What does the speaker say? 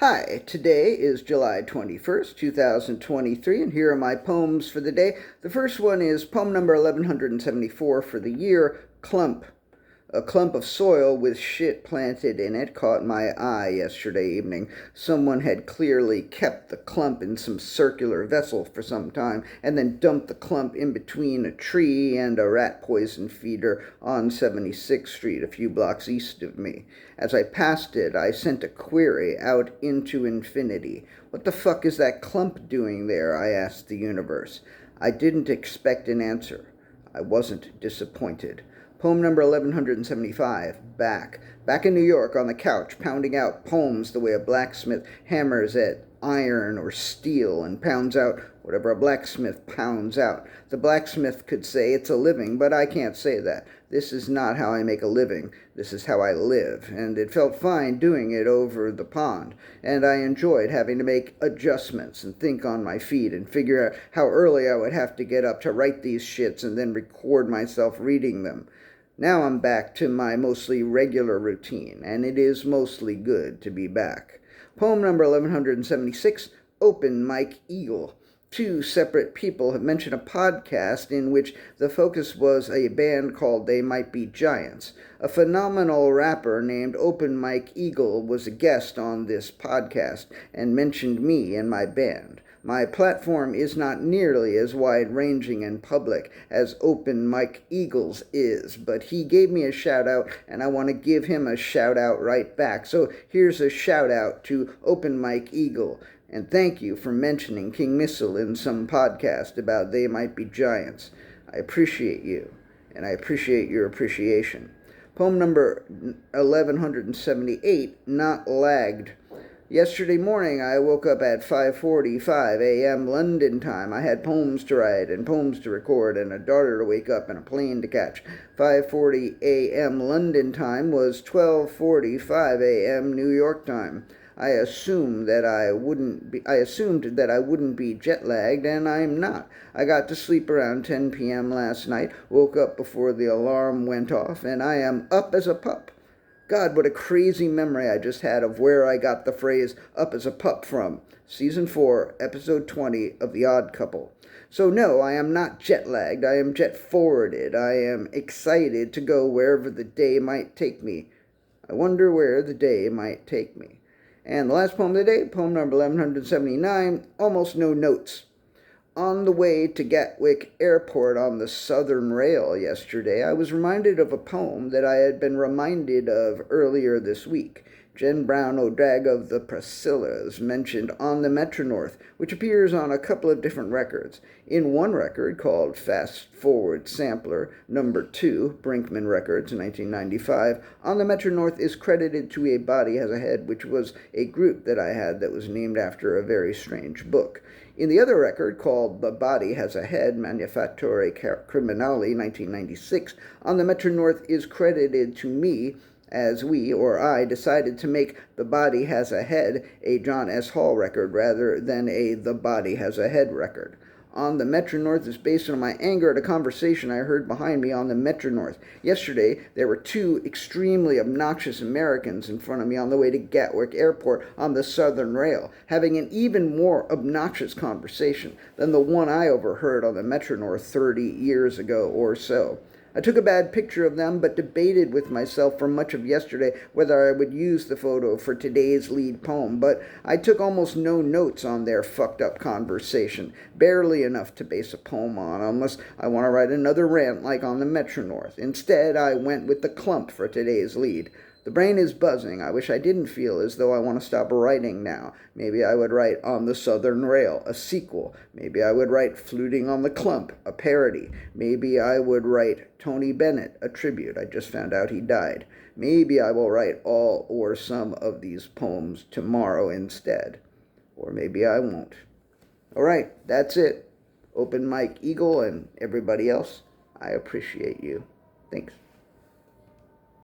Hi, today is July 21st, 2023, and here are my poems for the day. The first one is poem number 1174 for the year, Clump. A clump of soil with shit planted in it caught my eye yesterday evening. Someone had clearly kept the clump in some circular vessel for some time, and then dumped the clump in between a tree and a rat poison feeder on 76th Street, a few blocks east of me. As I passed it, I sent a query out into infinity. What the fuck is that clump doing there? I asked the universe. I didn't expect an answer. I wasn't disappointed. Poem number 1175, Back. Back in New York on the couch, pounding out poems the way a blacksmith hammers at iron or steel and pounds out whatever a blacksmith pounds out. The blacksmith could say it's a living, but I can't say that. This is not how I make a living. This is how I live. And it felt fine doing it over the pond. And I enjoyed having to make adjustments and think on my feet and figure out how early I would have to get up to write these shits and then record myself reading them. Now I'm back to my mostly regular routine, and it is mostly good to be back. Poem number 1176, Open Mike Eagle. Two separate people have mentioned a podcast in which the focus was a band called They Might Be Giants. A phenomenal rapper named Open Mike Eagle was a guest on this podcast and mentioned me and my band. My platform is not nearly as wide-ranging and public as Open Mike Eagle's is, but he gave me a shout-out, and I want to give him a shout-out right back. So here's a shout-out to Open Mike Eagle, and thank you for mentioning King Missile in some podcast about They Might Be Giants. I appreciate you, and I appreciate your appreciation. Poem number 1178, Not Lagged. Yesterday morning, I woke up at 5:45 a.m. London time. I had poems to write and poems to record and a daughter to wake up and a plane to catch. 5:40 a.m. London time was 12:45 a.m. New York time. I assumed that I wouldn't be jet lagged, and I'm not. I got to sleep around 10 p.m. last night, woke up before the alarm went off, and I am up as a pup. God, what a crazy memory I just had of where I got the phrase up as a pup from. Season 4, Episode 20 of The Odd Couple. So no, I am not jet-lagged. I am jet-forwarded. I am excited to go wherever the day might take me. I wonder where the day might take me. And the last poem of the day, poem number 1179, Almost No Notes. On the way to Gatwick Airport on the Southern Rail yesterday, I was reminded of a poem that I had been reminded of earlier this week. Jen Brown O'Drag of the Priscillas mentioned On the Metro North, which appears on a couple of different records. In one record called Fast Forward Sampler, number 2, Brinkman Records, 1995, On the Metro North is credited to A Body Has a Head, which was a group that I had that was named after a very strange book. In the other record, called The Body Has a Head, Manifatture Criminali, 1996, On the Metro North is credited to me as we, or I, decided to make The Body Has a Head a John S. Hall record rather than a The Body Has a Head record. On the Metro North is based on my anger at a conversation I heard behind me on the Metro North. Yesterday, there were two extremely obnoxious Americans in front of me on the way to Gatwick Airport on the Southern Rail, having an even more obnoxious conversation than the one I overheard on the Metro North 30 years ago or so. I took a bad picture of them, but debated with myself for much of yesterday whether I would use the photo for today's lead poem, but I took almost no notes on their fucked up conversation, barely enough to base a poem on, unless I want to write another rant like on the Metro North. Instead, I went with the Clump for today's lead. The brain is buzzing. I wish I didn't feel as though I want to stop writing now. Maybe I would write On the Southern Rail, a sequel. Maybe I would write Fluting on the Clump, a parody. Maybe I would write Tony Bennett, a tribute. I just found out he died. Maybe I will write all or some of these poems tomorrow instead. Or maybe I won't. All right, that's it. Open Mike Eagle and everybody else, I appreciate you. Thanks.